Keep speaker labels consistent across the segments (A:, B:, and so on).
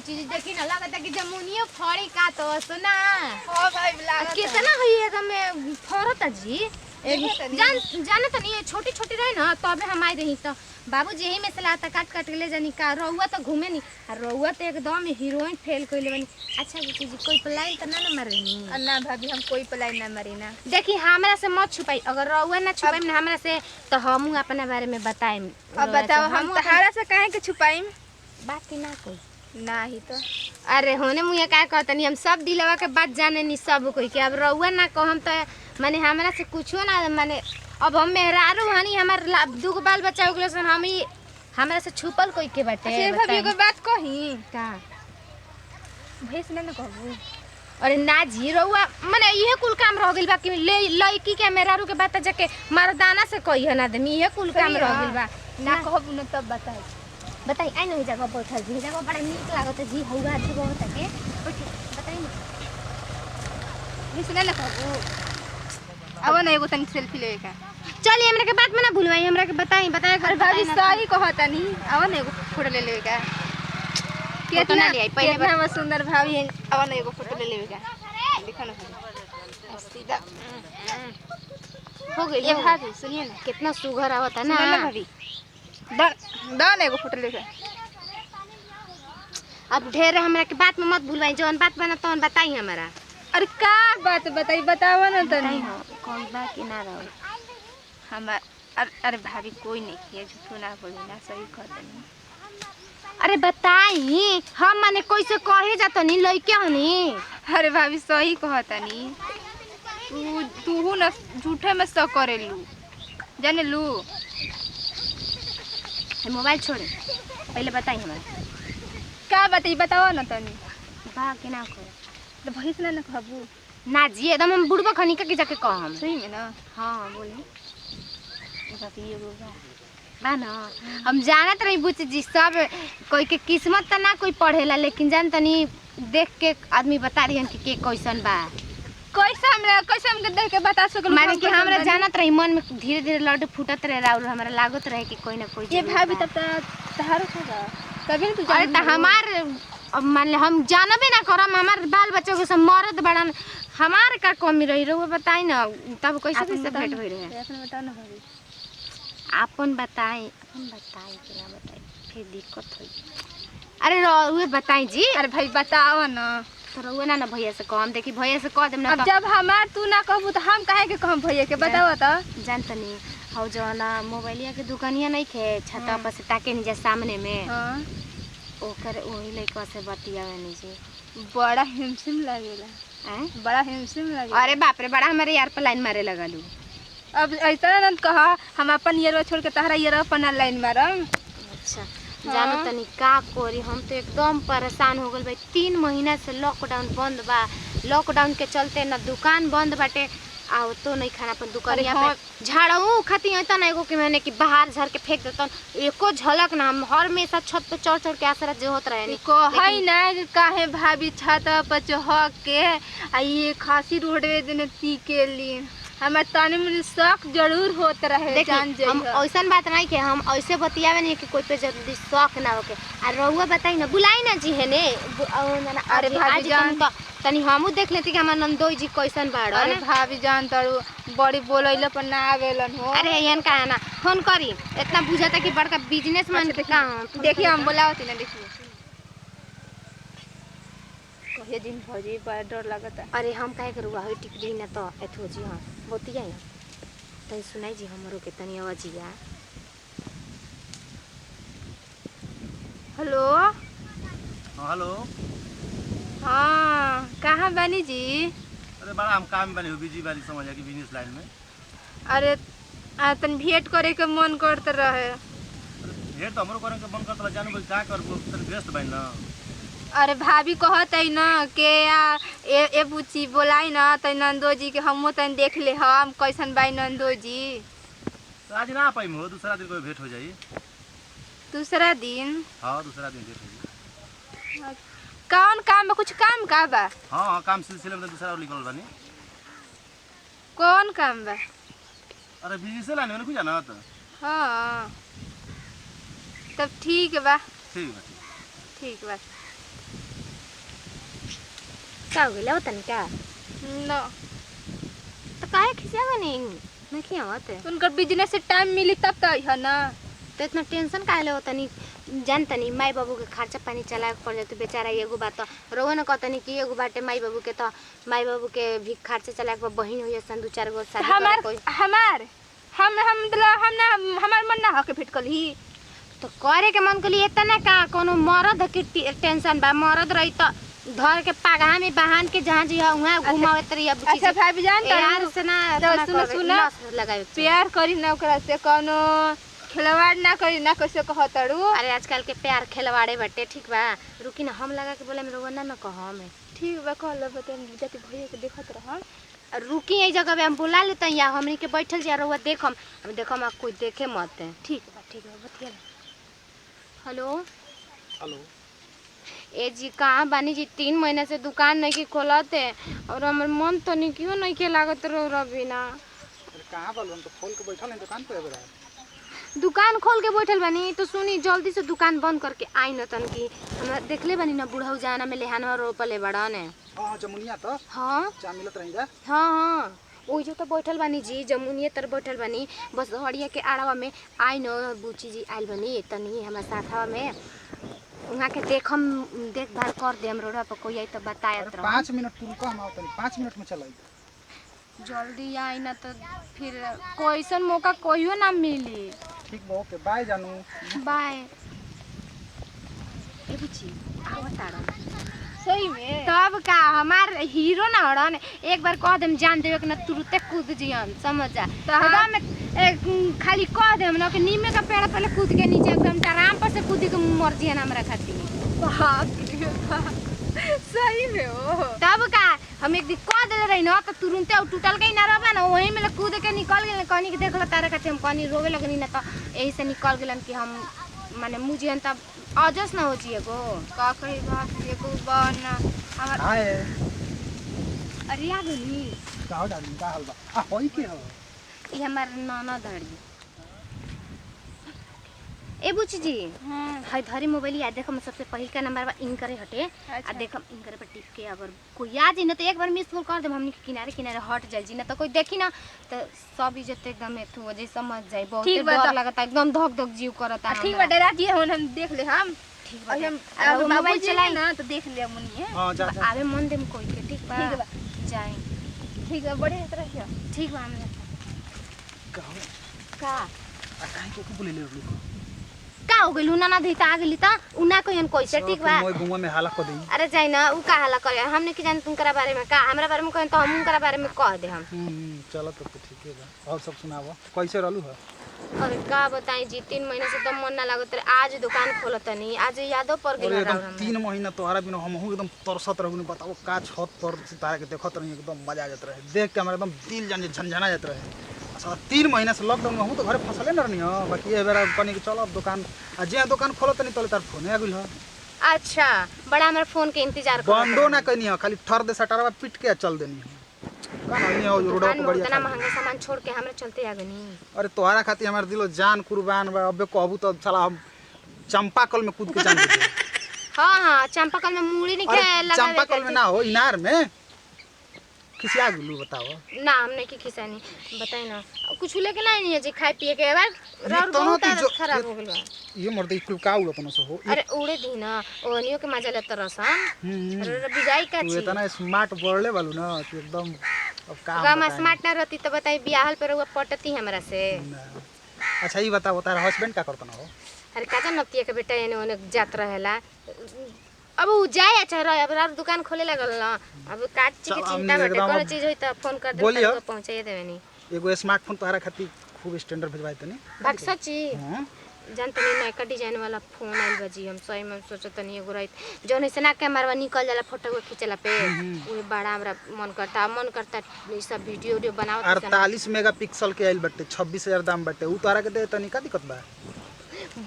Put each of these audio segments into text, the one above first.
A: बुची जी देखी ना लगता कि जमुनिया फड़ी का तो सुना।
B: हां भाई लागत
A: कितना है एकदम में फरत जी। जाने तो नहीं छोटी छोटी रहे ना तबे हम आई रही तो बाबूजी यही में से लाता काट काट के ले जानी का रहुआ तो घूमे नहीं और रहुआ तो एकदम हीरोइन फेल कइले बनी। अच्छा बुची जी कोई प्लान तो ना मारेनी
B: ना भाभी हम कोई प्लान ना मारी ना।
A: देखी हमरा से मत छुपाई अगर रहुआ ना छुपाई ना हमरा से तो हम अपने बारे में बताएम।
B: अब बताओ हम तहारा से काहे के छुपाईम
A: बात की ना कोई
B: ना ही तो।
A: अरे होने मुझे क्या कहतनी हम सब दिलवा के बात जाने नहीं सब कोई के अब रहुआ ना कहम तो माने हमरा से कुछो ना माने अब हम मेहरारू हनी हमर दुगो बाल बच्चा होगले सन हम ही हमरा से छुपल कोई के बाटे।
B: अच्छा भाभी को बात कही
A: का
B: भैंस ना कहबू।
A: अरे ना जी रहुआ माने इहे कुल काम रह गेल बा कि लड़की के मेहरारू के बात जाके मर्दाना से कही ना दे इहे कुल काम रह गेल बा
B: ना कहबू ना तब बताई
A: बताई आई नहीं जगह बैठल जी जगह बड़ा नीक लागत जी हौवा जी बहुत के बताई ना
B: भैंस ना कहबू। अब ना एगो तनी सेल्फी लेवे का
A: चलिए हमरा के बात में ना भूलवाई हमरा के बताई
B: अरे भाभी सही कहतनी अब ना एगो फोटो ले लेवे का कितना
A: ले आई पहले
B: कितना सुंदर भाभी अब ना एगो फोटो ले लेवे का देखो ना सीधा
A: हो गई
B: ये भाभी सुनिए ना
A: कितना सुघर आवता ना
B: भाभी दान एगो फोटो ले
A: अब ढेर हमरा के बात में मत भूलवाई जौन बात बना तौन बताई हमरा।
B: अरे का बात बताई बतावा ना तनी
A: कोई बात की ना रहो
B: हम अरे भाभी कोई नहीं किया झूठो ना बोली ना सही कहतनी।
A: अरे बताई हम माने कैसे कहे जातनी लइके हनी।
B: अरे भाभी सही कहतनी तू ना झूठे में स करेलू जाने लू।
A: मोबाइल छोड़े पहले बताई हमरा
B: का बताई बतावा ना तनी
A: बा के ना को
B: तो भैंस ना कहबू
A: ना जी एकदम हम बुढ़बा खनी के जाके कहम
B: सही में ना।
A: हां बोले बाकी एगो बा ना हम जानत रही बुच जी सब कोई के किस्मत त ना कोई पढ़ेला लेकिन जान तनी देख के आदमी बता रही कि के कैसन बा
B: कैसे हमके देख के बता सकल
A: माने कि हमरा जानत रही मन में धीरे धीरे लड्डू फूटत रहे और हमरा लागत रहे कि कोई ना कोई
B: ये भाभी तब तहारो होगा तभी तू
A: अरे त हमार मान ले हम जानबे ना करम हमार बाल बच्चों के सब मरद बड़न हमार का कमी रही रहुआ बताई ना तब कैसे कैसे भेंट होई रहे
B: अपन बताओ ना भाभी
A: अपन बताई के ना बताई फिर दिक्कत होई। अरे रहुए बताई जी।
B: अरे भाई बताओ ना
A: तो रहुए ना भैया से कहम देखी भैया से कह देम ना
B: अब जब हमार तू ना कहबू तो हम काहे के कहम भैया के बताओ तो
A: जानतनी हौ जौना मोबाइलिया के दुकानिया नहीं खे छता पर से ताके नीचे सामने में
B: हां
A: ओकर वही लइका से बतियावे नीचे
B: बड़ा हिमसिम लागेला
A: हैं
B: बड़ा हिमसिम लागेला।
A: अरे बाप रे बड़ा हमारे यार पर लाइन मारे लगलू।
B: अब ऐसा ना कहा हम अपन ईयर छोड़ के तहरा ईयर अपन लाइन मारम।
A: अच्छा जानो तनी का करी हम तो एकदम परेशान हो गल भाई 3 महीना से लॉकडाउन बंद बा लॉकडाउन के चलते ना दुकान बंद बाटे आओ तो नहीं खाना अपन दुकान यहाँ पे झाड़ू खाती है तो ना एगो के मैंने कि बाहर झाड़ के फेंक देता एको झलक ना हम हर हमेशा छत पे चढ़ चढ़ के आसरा जो होत रहे
B: कहे ना काहे भाभी छत पर चढ़ के आ ये खासी रोडवे देने ती के लिए हमार तनी में शौक जरूर होत रहे जान जाई
A: हम ऐसन बात नहीं के हम ऐसे बतियावे नहीं कि कोई पे जल्दी शौक ना होके आ रहुआ बताई ना बुलाई ना जी है ने
B: अरे भाभी जान
A: तनी हमहू देख लेती कि हमार नंदोई जी कैसन बाड़ो।
B: अरे भाभी जान तारू बड़ी बोलैले पर ना आवेलन हो।
A: अरे यन का ना फोन करी इतना बुझाता कि बड़का बिजनेसमैन का
B: देखिए हम बोलावती ना देखिए कहिए दिन भौजी बड़ा डर लगता।
A: अरे हम काहे करूँ होई टिकड़ी ना तो एथो जी हां होती है ना तनी सुनाई जी हमरो के तनी आवाजिया।
B: हेलो
C: हाँ हेलो
B: हाँ कहाँ बनी जी।
C: अरे बड़ा हम काम में बने हो बिजी वाली समझ कि बिजनेस लाइन में।
B: अरे तन भेंट करे के मन करते रहे।
C: भेंट तो हमरो करे के मन करता जानो कोई का करबो तन व्यस्त बन ना।
B: अरे भाभी कहत है ना के ए बुची बोलाई ना त नंदो जी के हमो तन देख ले हम कैसन बाई नंदो जी।
C: तो आज ना पाई हो दूसरा दिन कोई भेंट हो जाई।
B: दूसरा दिन
C: हां दूसरा दिन भेंट हो जाई।
B: कौन काम बा कुछ काम का बा।
C: हां काम सिलसिले में दूसरा और निकल बानी।
B: कौन काम बा।
C: अरे बिजनेस लाइन में कुछ जाना तो।
B: हां तब ठीक बा
C: ठीक बा
B: ठीक बा।
A: का हो गेल तनी का
B: ना
A: तो काहे खिसियावा नहीं खियावत
B: उनकर बिजनेस से टाइम मिली तब तो है ना।
A: तो इतना टेंशन काहे ले तनी जान तनी माई बाबू के खर्चा पानी चलाए के पड़ जाते बेचारा एगो बात रोवे न कहतनी कि एगो बाटे माई बाबू के तो माई बाबू के भी खर्चा चलाए के बहिन हुई सन 2-4 गो शादी करे कोई
B: हमार मन ना हके फिट कली
A: तो करे के मन कली इतना का कोनो मरद के टेंशन बा मरद रही तो धर के पगहा में बहान के जहां जी वहां घुमावत रही अब
B: अच्छा भाभी जान
A: यार से ना
B: सुना
A: लगावे
B: प्यार करी ना ओकरा से कोनो खिलवाड़ ना करी ना कैसे कहतड़ू।
A: अरे आजकल के प्यार खिलवाड़े बटे ठीक बा रुकी ना हम लगा के बोले में रोना ना कह में
B: ठीक बा कहल बता जाति भैया के देखत रहम
A: रुकी यही जगह पे हम बुला लेते या हमनी के बैठल जा रहुआ देखम हम देखम आप कोई देखे मत ठीक बा बतिया। हेलो
C: हेलो
A: ए जी कहाँ बानी जी 3 महीने से दुकान नहीं की खोलते और हमर मन तो नहीं क्यों नहीं के लागत रो रवि ना
C: कहाँ बालू तो खोल के बैठल है दुकान पे अबे
A: दुकान खोल के बैठल बानी तो सुनी जल्दी से दुकान बंद करके आई न तन की हमरा देखले बानी ना बुढ़ऊ जाना में लेहानवा रोपले बड़ा ने
C: हां जमुनिया तो
A: हां
C: चा मिलत रही जा
A: हां ओइ जो तो बैठल बानी जी जमुनिया तर बैठल बानी बस हड़िया के आड़वा में आई न बुची जी आइल बानी तनी हमरा साथवा में वहां के देखभाल कर दे हम रोडवा पर कोई आई तो बतायत रह
C: 5 मिनट रुको हम आवतनी 5 मिनट में चलाई
A: जल्दी आई ना तो फिर कोईसन मौका कोइयो ना मिली।
C: ठीक बा ओके बाय जानू
A: बाय ए बुची आवताड़ा
B: सही में
A: तब का हमार हीरो ना हड़न एक बार कह देम जान देवे के ना तुरंते कूद जियन समझ जा एकदम खाली कह देम ना कि नीमे का पेड़ पहले कूद के नीचे एकदम आराम पर से कूद के मर जियन हमरा खातिर
B: बाप रे बाप सही में ओ
A: तब का हम एक दिन कह देले रही ना तो तुरंते टूटल के ना रहबा ना वही में कूद के निकल गेल कहनी कि देख ल तारे खातिर हम कहनी रोवे लगनी ना तो यही से निकल गेलन कि हम माने मुझे तब अजस ना हो जिएगो
B: का कही बात एगो बना हमर
C: हाय
A: अरे आ गनी
C: का हो डाली का हलवा आ होई के हो
A: ये हमार नाना धड़ी ए बुची जी हाय धरी मोबाइल याद देखो सबसे पहिल का नंबर बा इनकरे हटे आ देखम इनकरे पर टिप के अगर कोई आ जी ना तो एक बार मिस कॉल कर देम हमनी के किनारे किनारे हट जाई जी ना तो कोई देखी ना तो सब इज्जत एकदम एथु हो जाई समझ जाई बहुत डर लगता एकदम धक धक जीव करता
B: ठीक बा डरा जी हम देख ले हम
A: ठीक बा
B: हम मोबाइल चलाई ना तो देख ले मुनिए
C: हां जा
A: आवे मन देम कोई के ठीक बा जाए
B: ठीक बा बड़े तरह से
A: ठीक बा हम का
C: काहे के बोले ले लोग
A: का हो गेल ना धी ता आ गेली ता उना कोन कैसे ठीक बा
C: मोय गुवा में हाला क देई
A: अरे जाई ना उ का हाला करे हमने के जान तुमकरा बारे में का हमरा बारे में कहन तो हम उनकरा बारे में कह दे हम
C: चलो तो ठीक है बा और सब सुनाओ कैसे रहलू है
A: अरे का बताई जी 3 महीने से तो मन ना लागत रे आज दुकान खोलतनी आज यादो पर गेल
C: एकदम 3 महीना तोहरा बिना हमहू एकदम तरसत रहू नहीं बताओ का छत पर सितारा के देखत रही एकदम मजा आ जात रहे देख के हमरा एकदम दिल जान झनझना जात रहे अच्छा 3 महीना से लॉकडाउन में हम तो घरे फसले न रहनी हो बाकी ए बेरा कनी के चलो दुकान आ जे दुकान खोलतनी तले तार फोन आ गेल हो
A: अच्छा बड़ा हमरा फोन के इंतजार कर
C: बंदो ना कनी हो खाली ठर दे सटारवा पीट के चल देनी हो का नहीं हो रोड पर बढ़िया
A: इतना महंगा सामान छोड़ के हमरा चलते आ गनी
C: अरे तोहरा खातिर हमार दिलो जान कुर्बान बा अबे कहबू तो साला हम चंपाकल में कूद के जान दे
A: हां चंपाकल में मूड़ी नहीं के लगा
C: चंपाकल में ना हो इनार में खिसिया गुलू बताओ
A: ना हमने की खिसानी बताई ना कुछ लेके नहीं है जी खाए पिए के बाद और
C: तो
A: बहुत खराब हो गेल बा
C: ये मर्द कुल का उड़ तनो से हो
A: अरे उड़े दी ना ओनियो के मजा लेत रसन अरे बिजाई का
C: तू
A: छी
C: इतना स्मार्ट बोलले बालू ना कि एकदम अब का
A: गामा स्मार्ट ना रहती तो बताई बियाहल पर वो पटती हमरा से
C: अच्छा ये बताओ तारा हस्बैंड का करता ना हो
A: अरे काजा नतिया के बेटा एने ओने जात रहेला अब उ जाए अच्छा रह अब रात दुकान खोले लगल ना अब काज के चिंता बटे कोनो चीज होई त फोन कर दे तो पहुंचाई देवे नी
C: एगो स्मार्टफोन तोहरा खातिर खूब स्टैंडर्ड भेजवाई तनी
A: भाग सच्ची
C: हां
A: जानते नहीं नया डिजाइन वाला फोन आइल बाजी हम सही में सोचत नहीं एगो रहित जौन से ना कैमरा निकल जाला फोटो को खींचला पे वो बड़ा हमरा मन करता ई सब वीडियो बनावत
C: 48 मेगापिक्सल के आइल बटे 26000 दाम बटे उ तोहरा के दे तनी का दिक्कत बा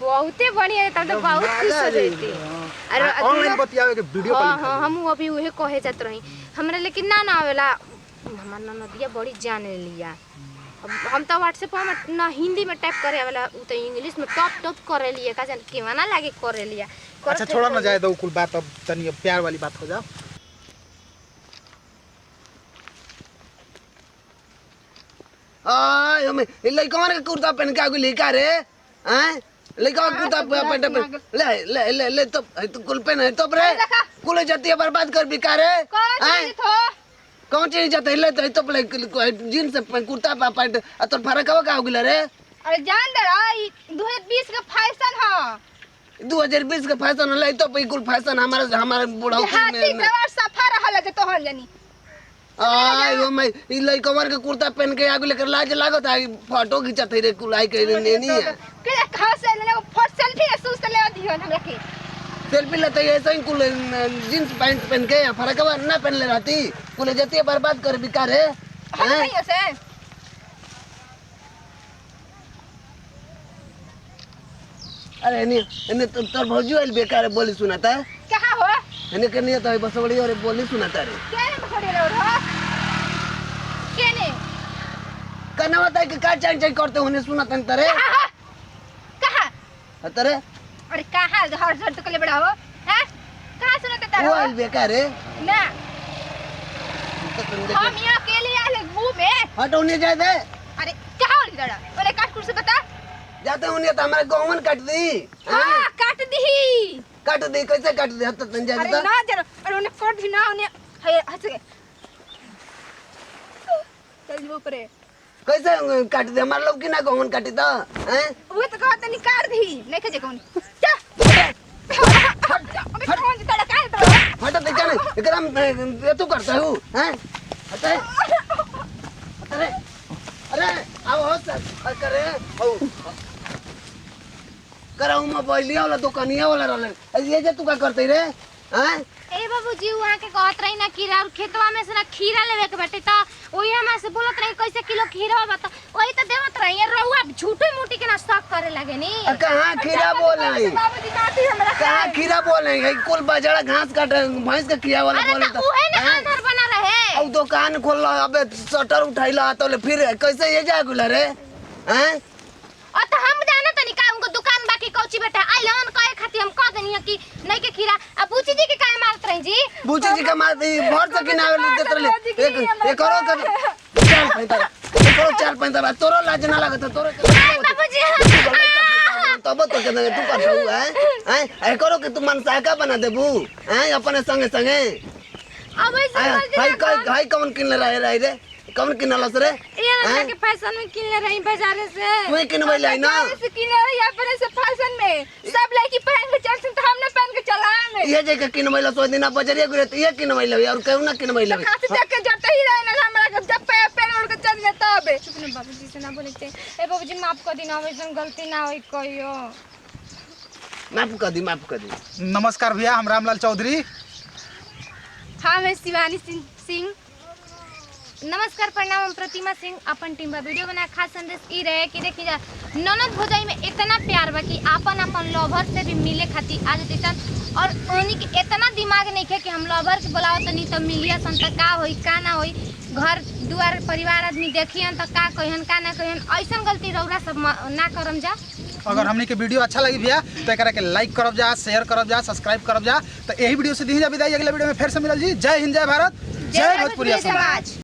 A: बहुते बढ़िया है तब तो बहुत खुश हो जाती
C: अरे ऑनलाइन बतियावे के वीडियो कॉलिंग
A: हां हम अभी उहे कहे जात रही हमरा लेकिन ना आवेला हमर ननदिया बड़ी जाने लिया अब हम तो व्हाट्सएप में ना हिंदी में टाइप करे वाला उ तो इंग्लिश में टॉप करे लिए का जान केवा ना लागे करे लिया
C: अच्छा छोड़ा ना जाए दो कुल बात अब तनी प्यार वाली बात हो जा
D: आ हमें लइकवा के कुर्ता पहन के आगु लेका रे हैं लइकवा कुर्ता पहन ले ले ले ले तो कुल पहन है तो रे कुल जाती है बर्बाद कर बिका रे हैं कौन चीज जाते ले तो जींस कुर्ता पैंट आ तो फरक का आगु रे
B: अरे जान दे आई 2020 का फैशन ह
D: 2020 का फैशन ले तो कुल फैशन हमारे बूढ़ा
B: हाथी सवार सफा रहल जे तोहन जनी
D: आय ओ मैं ई लइकवा के कुर्ता पहन के आगु लेकर लाज लागत आई फोटो खींचत है रे कुल आई के नहीं है
B: के खास ले फोटो सेल्फी सूस ले दियो हमरा के
D: सेल्फी लेते ऐसे ही कुल जींस पैंट पहन के फरकवा ना पहन ले रहती कुल जती बर्बाद कर बिकार है
B: नहीं से
D: अरे इन्हें तो भौजी वाली बेकार है बोली सुनाता है
B: कहां हो
D: इन्हें के नहीं तो बस बड़ी और बोली सुनाता रे
B: के ने खड़े रहो के ने
D: कहना होता है कि का चाय चाय करते होने सुनाता है तेरे
B: कहां
D: तेरे
B: अरे कहां हर हर तो ले बड़ा हो हैं कहां सुनते तारो
D: वो वाली बेकार है
B: ना हम यहां के लिए आले मुंह में
D: हटो नहीं जाए दे
B: अरे कहां वाली दड़ा ओले काट कुर्सी बता
D: जाते होने तो हमारे गौवन काट दी
B: हां काट दी
D: कैसे काट दी हत तन जाए
B: अरे
D: तो
B: ना जरा अरे उन्हें काट दी ना उन्हें हंस के चल वो परे
D: कैसे काट दे हमारे लोग की ना गौवन काटी तो हैं
B: वो तो कहत नहीं काट दी नहीं खजे कौन अबे कौन तड़ा काहे तो
D: हटा दे जाने एकदम तू करता हूँ हैं हटा अरे अरे आओ हो सर करे आओ कराऊ मोबाइल वाला दुकानिया वाला रहले ये जे तू का करते रे हैं
A: ए बाबूजी वहां के कहत रही ना खीरा और खेतवा में से ना खीरा लेवे के बाटे त ओही हमरा से बोलत रही कैसे किलो खीरा बता ओही त देवत रही रहुआ झूठे मोटी के ना शक करे लगे नी
D: कहां खीरा बोल रही
B: बाबूजी काटी हमरा
D: कहां खीरा बोल रही कुल बाजड़ा घास काट भैंस का खिया वाला बोल
A: अरे ओहे ना आधार बना रहे
D: अब दुकान खोल अबे शटर उठाइला तो फिर कैसे ये जा गुला रे हैं
A: और तो हम जाना तनी का उनको दुकान बाकी कौची बेटा आइलन कहे खाती हम कह देनी कि नहीं के खीरा अब बूची जी के काहे मारत रही जी
D: बूची जी का मार दी भर से किनावे देत रहे एक करो कर चल पैंता एक करो चल पैंता तोरो लाज ना लागत तोरो
A: बाबूजी
D: तब तो के तू कर हुआ है हैं करो कि तू मन साका बना देबू हैं अपने संगे संगे
A: अब ऐसे
D: हाय कौन किन रहे रे कौन किनलस रे
A: ये ना के फैशन में किन रही बाजार से
D: तू किनबै लाई ना
B: से किने या पर से फैशन में सब लड़की पहन के चलते तो हमने पहन के चला में
D: ये जे के किनबै ला सो दिना बजरिया गुरे ये किनबै ला और कहू ना किनबै ला
B: खाते देख के जते ही रहे ना हमरा के जब पैर उड़ के चल गए तब
A: चुप न बाबूजी से ना बोले ए बाबूजी माफ कर दी ना वैसन गलती ना होई कहियो
D: माफ कर दी
C: नमस्कार भैया हम रामलाल चौधरी
A: हाँ मैं शिवानी सिंह नमस्कार प्रणाम हम प्रतिमा सिंह अपन टीम बा वीडियो बना खास संदेश ई रहे कि देखी जा ननद भौजाई में इतना प्यार बा कि अपन लवर से भी मिले खातिर आज देसन और उन्हीं के इतना दिमाग नहीं है कि हम लवर के बुलाओ तो नहीं तो मिलिया सन त का होई का ना होई घर दुआर परिवार आदमी देखियन त का कहन का ना कहन ऐसन गलती रौरा सब ना करम जा
C: अगर हमने के वीडियो अच्छा लगी भैया तो एकरा के लाइक करब जा शेयर करब जा सब्सक्राइब करब जा तो यही वीडियो से दी जा विदाई अगले वीडियो में फिर से मिलल जी जय हिंद जय भारत जय भोजपुरी समाज।